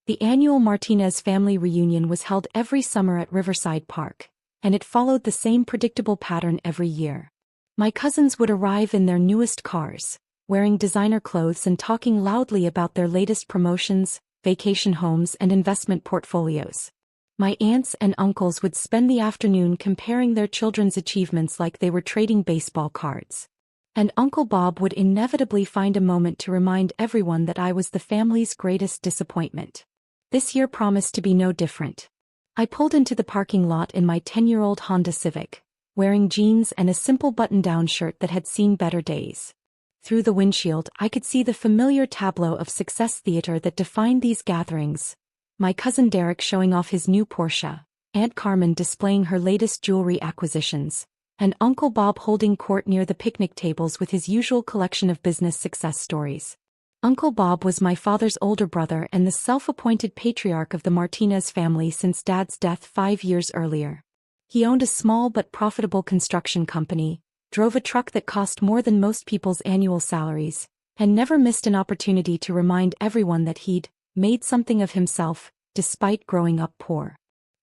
The annual Martinez family reunion was held every summer at Riverside Park, and it followed the same predictable pattern every year. My cousins would arrive in their newest cars, wearing designer clothes and talking loudly about their latest promotions, vacation homes and investment portfolios. My aunts and uncles would spend the afternoon comparing their children's achievements like they were trading baseball cards. And Uncle Bob would inevitably find a moment to remind everyone that I was the family's greatest disappointment. This year promised to be no different. I pulled into the parking lot in my 10-year-old Honda Civic, wearing jeans and a simple button-down shirt that had seen better days. Through the windshield, I could see the familiar tableau of success theater that defined these gatherings. My cousin Derek showing off his new Porsche, Aunt Carmen displaying her latest jewelry acquisitions, and Uncle Bob holding court near the picnic tables with his usual collection of business success stories. Uncle Bob was my father's older brother and the self-appointed patriarch of the Martinez family since Dad's death 5 years earlier. He owned a small but profitable construction company, drove a truck that cost more than most people's annual salaries, and never missed an opportunity to remind everyone that he'd made something of himself, despite growing up poor.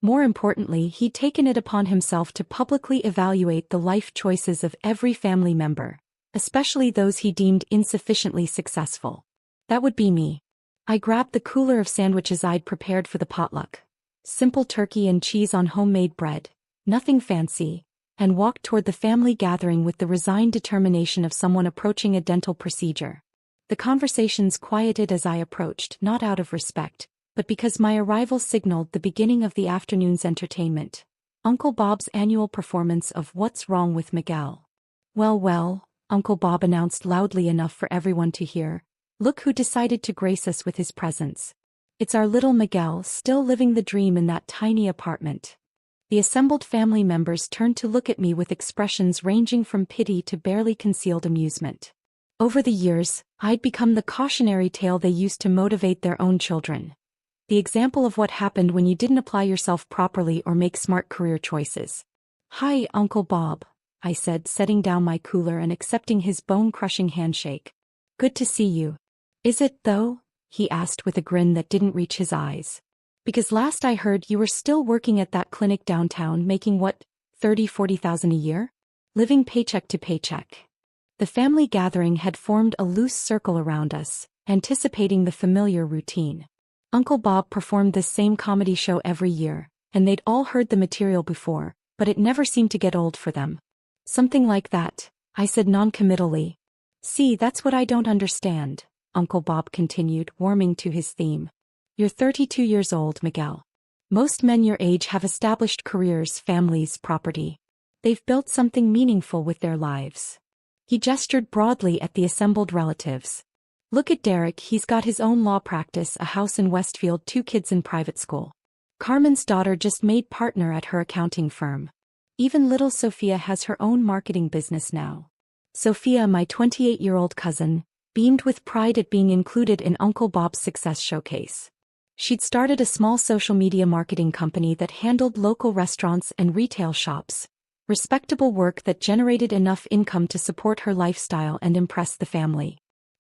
More importantly, he'd taken it upon himself to publicly evaluate the life choices of every family member, especially those he deemed insufficiently successful. That would be me. I grabbed the cooler of sandwiches I'd prepared for the potluck. Simple turkey and cheese on homemade bread, nothing fancy, and walked toward the family gathering with the resigned determination of someone approaching a dental procedure. The conversations quieted as I approached, not out of respect, but because my arrival signaled the beginning of the afternoon's entertainment. Uncle Bob's annual performance of What's Wrong with Miguel. Well, Uncle Bob announced loudly enough for everyone to hear. Look who decided to grace us with his presence. It's our little Miguel, still living the dream in that tiny apartment. The assembled family members turned to look at me with expressions ranging from pity to barely concealed amusement. Over the years, I'd become the cautionary tale they used to motivate their own children. The example of what happened when you didn't apply yourself properly or make smart career choices. "Hi, Uncle Bob," I said, setting down my cooler and accepting his bone-crushing handshake. "Good to see you." "Is it, though?" he asked with a grin that didn't reach his eyes. "Because last I heard you were still working at that clinic downtown making what, 40,000 a year? Living paycheck to paycheck." The family gathering had formed a loose circle around us, anticipating the familiar routine. Uncle Bob performed this same comedy show every year, and they'd all heard the material before, but it never seemed to get old for them. "Something like that," I said noncommittally. "See, that's what I don't understand," Uncle Bob continued, warming to his theme. "You're 32 years old, Miguel. Most men your age have established careers, families, property. They've built something meaningful with their lives." He gestured broadly at the assembled relatives. "Look at Derek, he's got his own law practice, a house in Westfield, 2 kids in private school. Carmen's daughter just made partner at her accounting firm. Even little Sophia has her own marketing business now." Sophia, my 28-year-old cousin, beamed with pride at being included in Uncle Bob's success showcase. She'd started a small social media marketing company that handled local restaurants and retail shops. Respectable work that generated enough income to support her lifestyle and impress the family.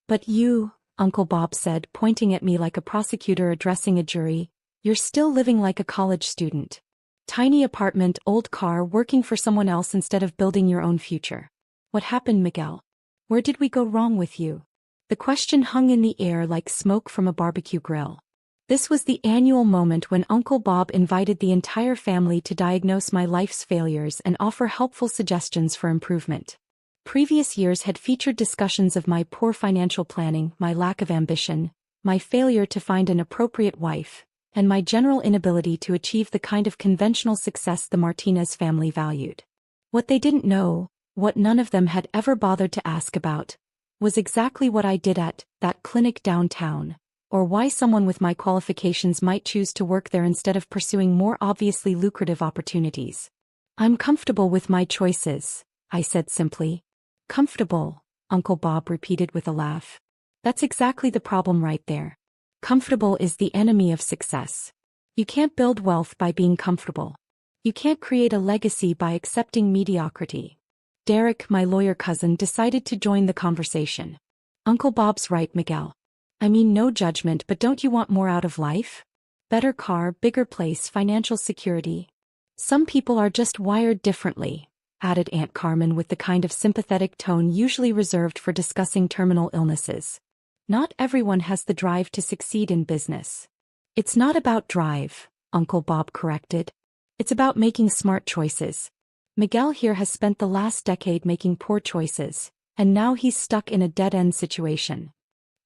"But you," Uncle Bob said, pointing at me like a prosecutor addressing a jury, "you're still living like a college student. Tiny apartment, old car, working for someone else instead of building your own future. What happened, Miguel? Where did we go wrong with you?" The question hung in the air like smoke from a barbecue grill. This was the annual moment when Uncle Bob invited the entire family to diagnose my life's failures and offer helpful suggestions for improvement. Previous years had featured discussions of my poor financial planning, my lack of ambition, my failure to find an appropriate wife, and my general inability to achieve the kind of conventional success the Martinez family valued. What they didn't know, what none of them had ever bothered to ask about, was exactly what I did at that clinic downtown, or why someone with my qualifications might choose to work there instead of pursuing more obviously lucrative opportunities. "I'm comfortable with my choices," I said simply. "Comfortable," Uncle Bob repeated with a laugh. "That's exactly the problem right there. Comfortable is the enemy of success. You can't build wealth by being comfortable. You can't create a legacy by accepting mediocrity." Derek, my lawyer cousin, decided to join the conversation. "Uncle Bob's right, Miguel. I mean, no judgment, but don't you want more out of life? Better car, bigger place, financial security. Some people are just wired differently, added Aunt Carmen with the kind of sympathetic tone usually reserved for discussing terminal illnesses. Not everyone has the drive to succeed in business. It's not about drive, Uncle Bob corrected. It's about making smart choices. Miguel here has spent the last decade making poor choices, and now he's stuck in a dead-end situation.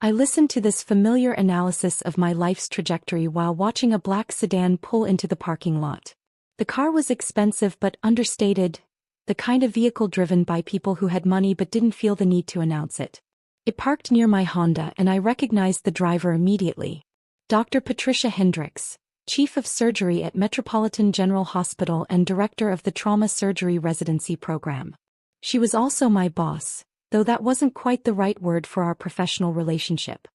I listened to this familiar analysis of my life's trajectory while watching a black sedan pull into the parking lot. The car was expensive but understated, the kind of vehicle driven by people who had money but didn't feel the need to announce it. It parked near my Honda and I recognized the driver immediately. Dr. Patricia Hendricks, Chief of Surgery at Metropolitan General Hospital and Director of the Trauma Surgery Residency Program. She was also my boss, though that wasn't quite the right word for our professional relationship.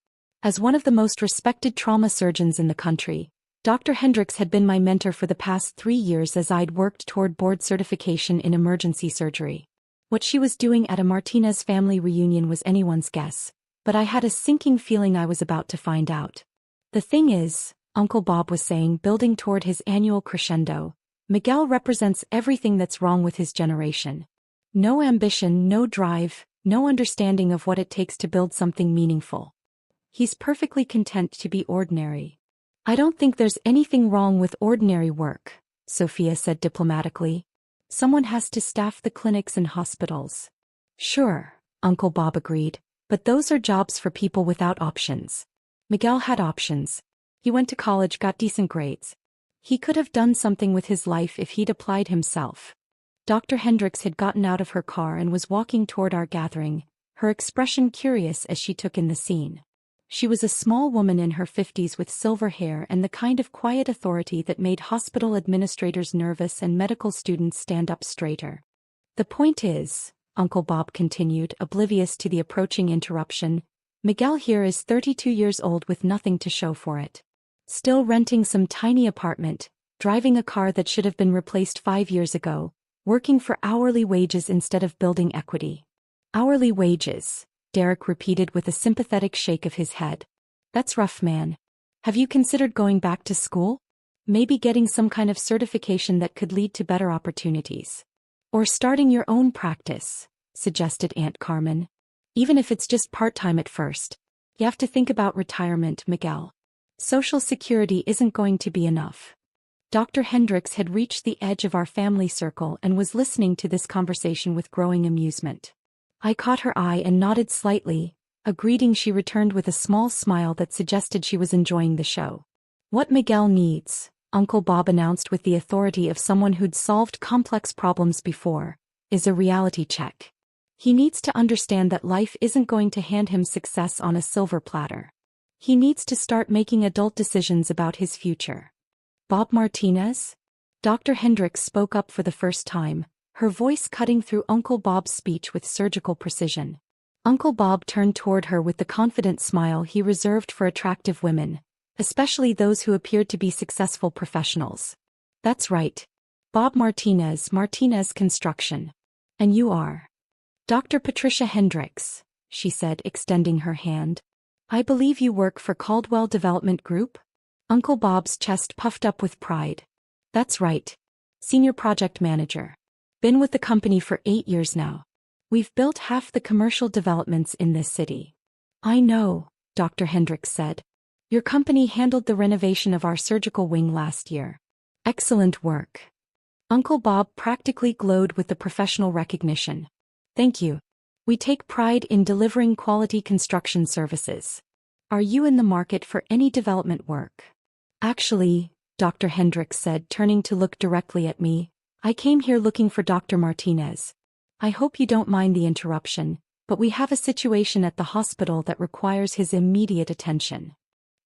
As one of the most respected trauma surgeons in the country, Dr. Hendricks had been my mentor for the past 3 years as I'd worked toward board certification in emergency surgery. What she was doing at a Martinez family reunion was anyone's guess, but I had a sinking feeling I was about to find out. The thing is, Uncle Bob was saying, building toward his annual crescendo, Miguel represents everything that's wrong with his generation. No ambition, no drive, no understanding of what it takes to build something meaningful. He's perfectly content to be ordinary. I don't think there's anything wrong with ordinary work, Sophia said diplomatically. Someone has to staff the clinics and hospitals. Sure, Uncle Bob agreed, but those are jobs for people without options. Miguel had options. He went to college, got decent grades. He could have done something with his life if he'd applied himself. Dr. Hendricks had gotten out of her car and was walking toward our gathering, her expression curious as she took in the scene. She was a small woman in her 50s with silver hair and the kind of quiet authority that made hospital administrators nervous and medical students stand up straighter. The point is, Uncle Bob continued, oblivious to the approaching interruption, Miguel here is 32 years old with nothing to show for it. Still renting some tiny apartment, driving a car that should have been replaced 5 years ago, working for hourly wages instead of building equity. Hourly wages, Derek repeated with a sympathetic shake of his head. That's rough, man. Have you considered going back to school? Maybe getting some kind of certification that could lead to better opportunities. Or starting your own practice, suggested Aunt Carmen. Even if it's just part-time at first. You have to think about retirement, Miguel. Social Security isn't going to be enough. Dr. Hendricks had reached the edge of our family circle and was listening to this conversation with growing amusement. I caught her eye and nodded slightly, a greeting she returned with a small smile that suggested she was enjoying the show. What Miguel needs, Uncle Bob announced with the authority of someone who'd solved complex problems before, is a reality check. He needs to understand that life isn't going to hand him success on a silver platter. He needs to start making adult decisions about his future. Bob Martinez? Dr. Hendricks spoke up for the first time, her voice cutting through Uncle Bob's speech with surgical precision. Uncle Bob turned toward her with the confident smile he reserved for attractive women, especially those who appeared to be successful professionals. That's right. Bob Martinez, Martinez Construction. And you are? Dr. Patricia Hendricks, she said, extending her hand. I believe you work for Caldwell Development Group? Uncle Bob's chest puffed up with pride. That's right. Senior Project Manager. Been with the company for 8 years now. We've built half the commercial developments in this city. I know, Dr. Hendricks said. Your company handled the renovation of our surgical wing last year. Excellent work. Uncle Bob practically glowed with the professional recognition. Thank you. We take pride in delivering quality construction services. Are you in the market for any development work? Actually, Dr. Hendricks said, turning to look directly at me, I came here looking for Dr. Martinez. I hope you don't mind the interruption, but we have a situation at the hospital that requires his immediate attention.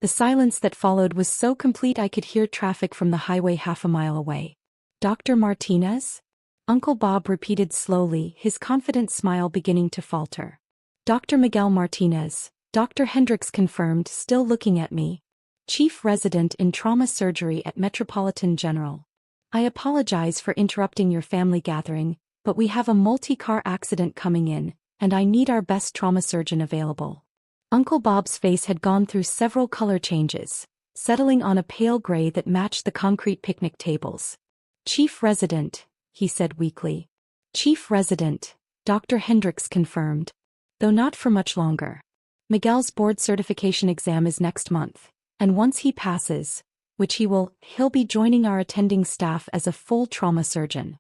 The silence that followed was so complete I could hear traffic from the highway half a mile away. Dr. Martinez? Uncle Bob repeated slowly, his confident smile beginning to falter. Dr. Miguel Martinez, Dr. Hendricks confirmed, still looking at me. Chief Resident in Trauma Surgery at Metropolitan General. I apologize for interrupting your family gathering, but we have a multi-car accident coming in, and I need our best trauma surgeon available. Uncle Bob's face had gone through several color changes, settling on a pale gray that matched the concrete picnic tables. "Chief resident," he said weakly. "Chief resident," Dr. Hendricks confirmed. "Though not for much longer. Miguel's board certification exam is next month, and once he passes, which he'll be joining our attending staff as a full trauma surgeon."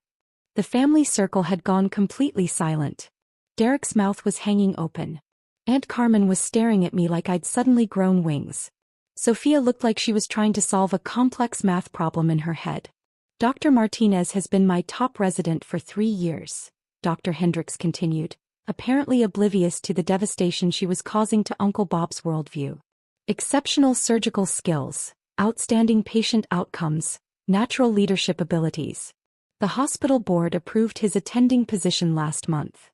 The family circle had gone completely silent. Derek's mouth was hanging open. Aunt Carmen was staring at me like I'd suddenly grown wings. Sophia looked like she was trying to solve a complex math problem in her head. "Dr. Martinez has been my top resident for 3 years," Dr. Hendricks continued, apparently oblivious to the devastation she was causing to Uncle Bob's worldview. "Exceptional surgical skills, outstanding patient outcomes, natural leadership abilities. The hospital board approved his attending position last month."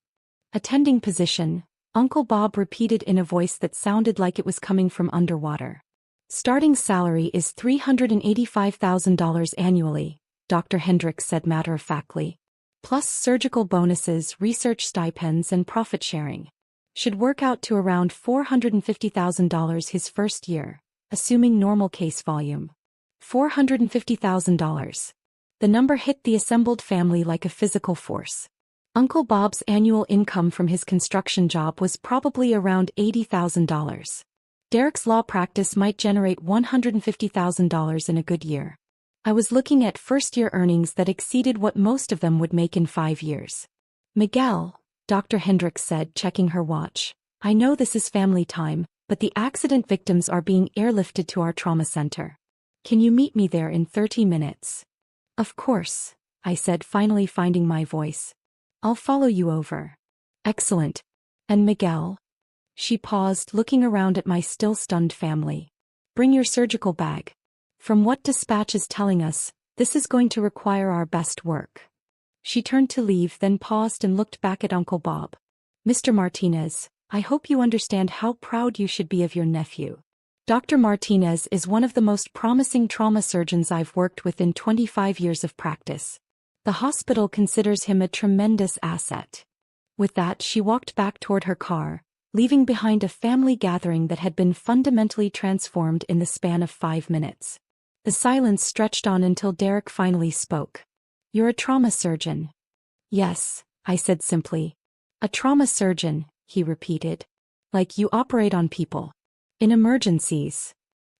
"Attending position," Uncle Bob repeated in a voice that sounded like it was coming from underwater. "Starting salary is $385,000 annually," Dr. Hendricks said matter-of-factly. "Plus surgical bonuses, research stipends and profit sharing. Should work out to around $450,000 his first year, assuming normal case volume." $450,000. The number hit the assembled family like a physical force. Uncle Bob's annual income from his construction job was probably around $80,000. Derek's law practice might generate $150,000 in a good year. I was looking at first-year earnings that exceeded what most of them would make in 5 years. "Miguel," Dr. Hendricks said, checking her watch, "I know this is family time, but the accident victims are being airlifted to our trauma center. Can you meet me there in 30 minutes? "Of course," I said, finally finding my voice. "I'll follow you over." "Excellent. And Miguel?" She paused, looking around at my still stunned family. "Bring your surgical bag. From what dispatch is telling us, this is going to require our best work." She turned to leave, then paused and looked back at Uncle Bob. "Mr. Martinez, I hope you understand how proud you should be of your nephew. Dr. Martinez is one of the most promising trauma surgeons I've worked with in 25 years of practice. The hospital considers him a tremendous asset." With that, she walked back toward her car, leaving behind a family gathering that had been fundamentally transformed in the span of 5 minutes. The silence stretched on until Derek finally spoke. "You're a trauma surgeon." "Yes," I said simply. "A trauma surgeon," he repeated. "Like you operate on people. In emergencies."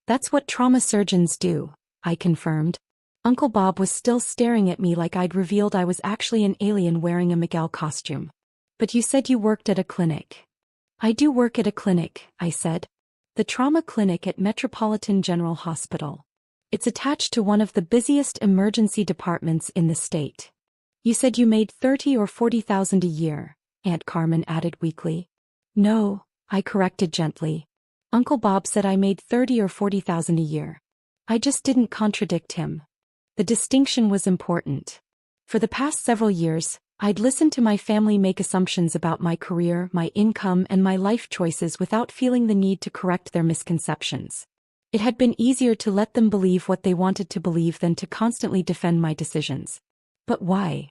"That's what trauma surgeons do," I confirmed. Uncle Bob was still staring at me like I'd revealed I was actually an alien wearing a Miguel costume. "But you said you worked at a clinic." "I do work at a clinic," I said. "The trauma clinic at Metropolitan General Hospital. It's attached to one of the busiest emergency departments in the state." "You said you made 30 or 40,000 a year," Aunt Carmen added weakly. "No," I corrected gently. "Uncle Bob said I made 30 or 40,000 a year. I just didn't contradict him." The distinction was important. For the past several years, I'd listened to my family make assumptions about my career, my income, and my life choices without feeling the need to correct their misconceptions. It had been easier to let them believe what they wanted to believe than to constantly defend my decisions. "But why?"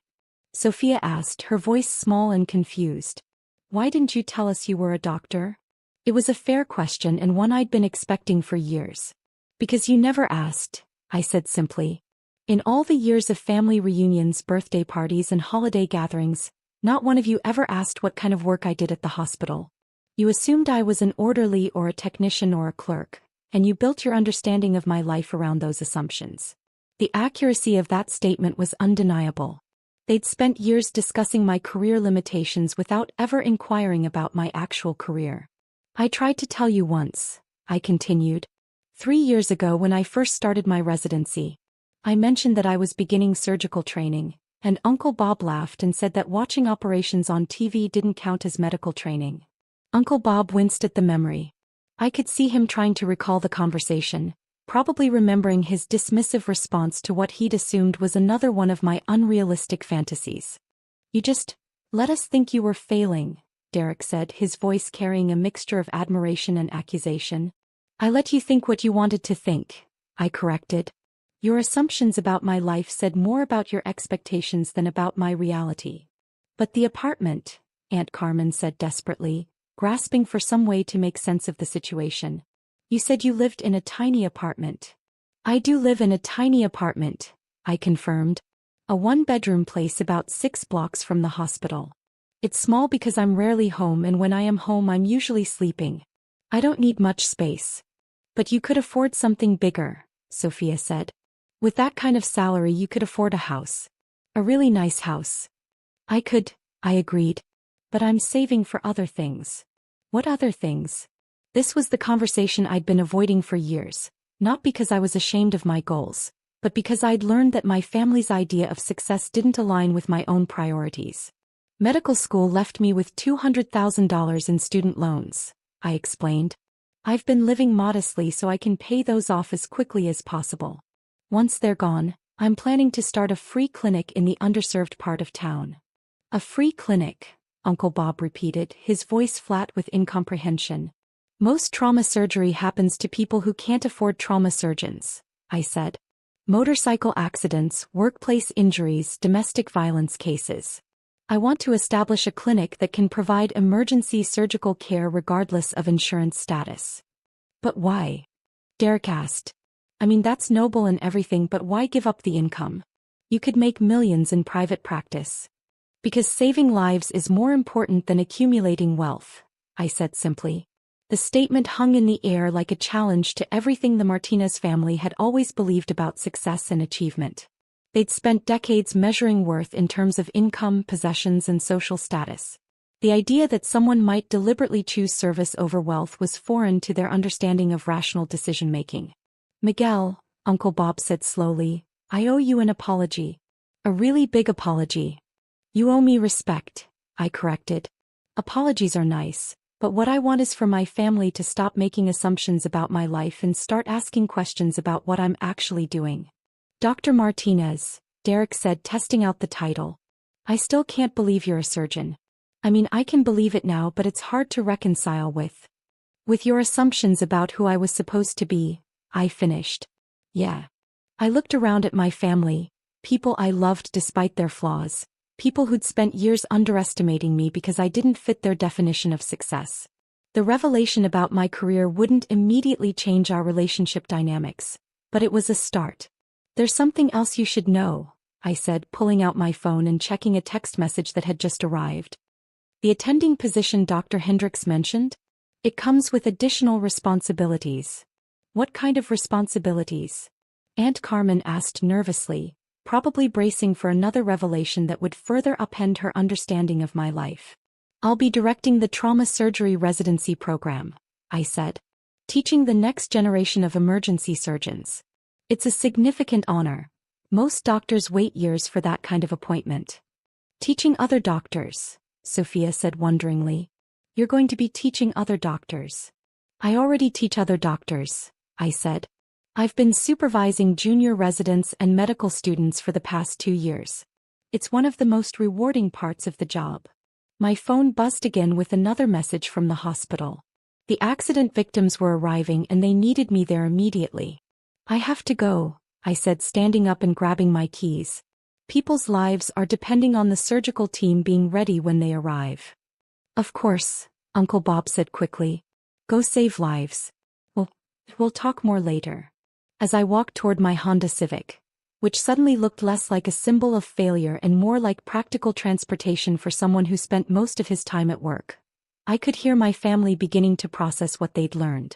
Sophia asked, her voice small and confused. "Why didn't you tell us you were a doctor?" It was a fair question and one I'd been expecting for years. "Because you never asked," I said simply. "In all the years of family reunions, birthday parties, and holiday gatherings, not one of you ever asked what kind of work I did at the hospital. You assumed I was an orderly or a technician or a clerk, and you built your understanding of my life around those assumptions." The accuracy of that statement was undeniable. They'd spent years discussing my career limitations without ever inquiring about my actual career. "I tried to tell you once," I continued. 3 years ago when I first started my residency. I mentioned that I was beginning surgical training, and Uncle Bob laughed and said that watching operations on TV didn't count as medical training. Uncle Bob winced at the memory. I could see him trying to recall the conversation, probably remembering his dismissive response to what he'd assumed was another one of my unrealistic fantasies. "You just let us think you were failing," Derek said, his voice carrying a mixture of admiration and accusation. "I let you think what you wanted to think," I corrected. "Your assumptions about my life said more about your expectations than about my reality." "But the apartment," Aunt Carmen said desperately, grasping for some way to make sense of the situation. You said you lived in a tiny apartment. I do live in a tiny apartment, I confirmed. A one-bedroom place about 6 blocks from the hospital. It's small because I'm rarely home, and when I am home I'm usually sleeping. I don't need much space. But you could afford something bigger, Sophia said. With that kind of salary you could afford a house. A really nice house. I could, I agreed. But I'm saving for other things. What other things? This was the conversation I'd been avoiding for years, not because I was ashamed of my goals, but because I'd learned that my family's idea of success didn't align with my own priorities. Medical school left me with $200,000 in student loans, I explained. I've been living modestly so I can pay those off as quickly as possible. Once they're gone, I'm planning to start a free clinic in the underserved part of town. A free clinic, Uncle Bob repeated, his voice flat with incomprehension. Most trauma surgery happens to people who can't afford trauma surgeons, I said. Motorcycle accidents, workplace injuries, domestic violence cases. I want to establish a clinic that can provide emergency surgical care regardless of insurance status. But why? Derek asked. I mean, that's noble and everything, but why give up the income? You could make millions in private practice. Because saving lives is more important than accumulating wealth, I said simply. The statement hung in the air like a challenge to everything the Martinez family had always believed about success and achievement. They'd spent decades measuring worth in terms of income, possessions, and social status. The idea that someone might deliberately choose service over wealth was foreign to their understanding of rational decision-making. Miguel, Uncle Bob said slowly, I owe you an apology. A really big apology. You owe me respect, I corrected. Apologies are nice, but what I want is for my family to stop making assumptions about my life and start asking questions about what I'm actually doing. Dr. Martinez, Derek said, testing out the title. I still can't believe you're a surgeon. I mean, I can believe it now, but it's hard to reconcile with your assumptions about who I was supposed to be, I finished. Yeah. I looked around at my family, people I loved despite their flaws, people who'd spent years underestimating me because I didn't fit their definition of success. The revelation about my career wouldn't immediately change our relationship dynamics, but it was a start. There's something else you should know, I said, pulling out my phone and checking a text message that had just arrived. The attending position Dr. Hendricks mentioned? It comes with additional responsibilities. What kind of responsibilities? Aunt Carmen asked nervously, probably bracing for another revelation that would further upend her understanding of my life. I'll be directing the trauma surgery residency program, I said. Teaching the next generation of emergency surgeons. It's a significant honor. Most doctors wait years for that kind of appointment. Teaching other doctors, Sophia said wonderingly. You're going to be teaching other doctors. I already teach other doctors, I said. I've been supervising junior residents and medical students for the past 2 years. It's one of the most rewarding parts of the job. My phone buzzed again with another message from the hospital. The accident victims were arriving and they needed me there immediately. I have to go, I said, standing up and grabbing my keys. People's lives are depending on the surgical team being ready when they arrive. Of course, Uncle Bob said quickly. Go save lives. We'll talk more later. As I walked toward my Honda Civic, which suddenly looked less like a symbol of failure and more like practical transportation for someone who spent most of his time at work, I could hear my family beginning to process what they'd learned.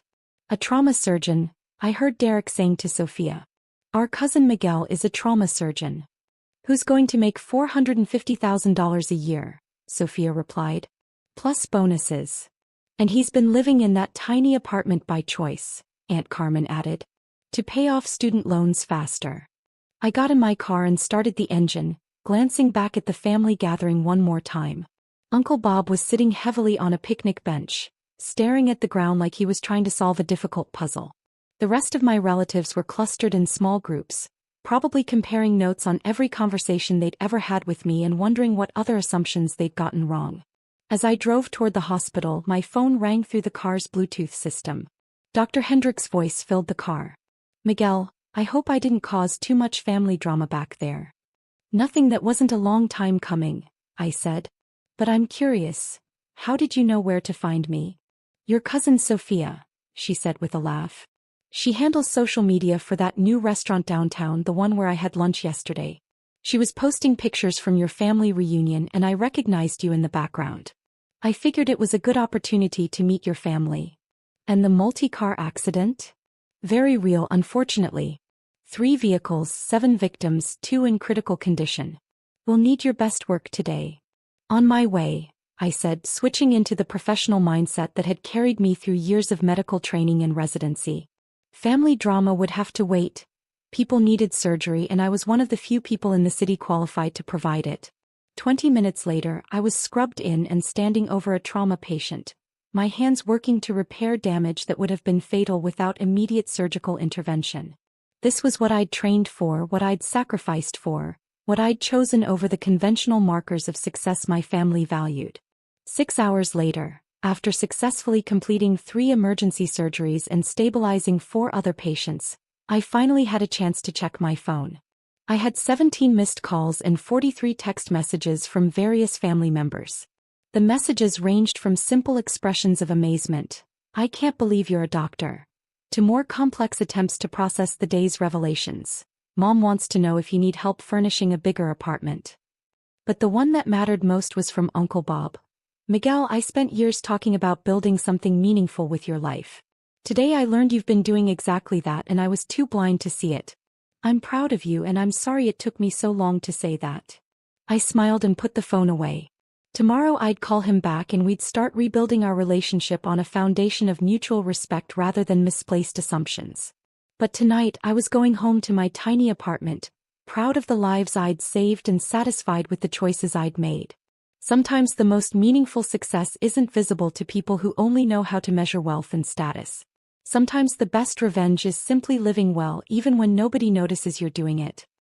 A trauma surgeon, I heard Derek saying to Sophia. Our cousin Miguel is a trauma surgeon. Who's going to make $450,000 a year, Sophia replied. Plus bonuses. And he's been living in that tiny apartment by choice, Aunt Carmen added. To pay off student loans faster. I got in my car and started the engine, glancing back at the family gathering one more time. Uncle Bob was sitting heavily on a picnic bench, staring at the ground like he was trying to solve a difficult puzzle. The rest of my relatives were clustered in small groups, probably comparing notes on every conversation they'd ever had with me and wondering what other assumptions they'd gotten wrong. As I drove toward the hospital, my phone rang through the car's Bluetooth system. Dr. Hendricks' voice filled the car. Miguel, I hope I didn't cause too much family drama back there. Nothing that wasn't a long time coming, I said. But I'm curious. How did you know where to find me? Your cousin Sophia, she said with a laugh. She handles social media for that new restaurant downtown, the one where I had lunch yesterday. She was posting pictures from your family reunion and I recognized you in the background. I figured it was a good opportunity to meet your family. And the multi-car accident? Very real, unfortunately. 3 vehicles, 7 victims, 2 in critical condition. We'll need your best work today. On my way, I said, switching into the professional mindset that had carried me through years of medical training and residency. Family drama would have to wait. People needed surgery and I was one of the few people in the city qualified to provide it. 20 minutes later, I was scrubbed in and standing over a trauma patient, my hands working to repair damage that would have been fatal without immediate surgical intervention. This was what I'd trained for, what I'd sacrificed for, what I'd chosen over the conventional markers of success my family valued. 6 hours later, after successfully completing 3 emergency surgeries and stabilizing 4 other patients, I finally had a chance to check my phone. I had 17 missed calls and 43 text messages from various family members. The messages ranged from simple expressions of amazement, "I can't believe you're a doctor," to more complex attempts to process the day's revelations. "Mom wants to know if you need help furnishing a bigger apartment." But the one that mattered most was from Uncle Bob. "Miguel, I spent years talking about building something meaningful with your life. Today I learned you've been doing exactly that and I was too blind to see it. I'm proud of you and I'm sorry it took me so long to say that." I smiled and put the phone away. Tomorrow I'd call him back and we'd start rebuilding our relationship on a foundation of mutual respect rather than misplaced assumptions. But tonight I was going home to my tiny apartment, proud of the lives I'd saved and satisfied with the choices I'd made. Sometimes the most meaningful success isn't visible to people who only know how to measure wealth and status. Sometimes the best revenge is simply living well even when nobody notices you're doing it.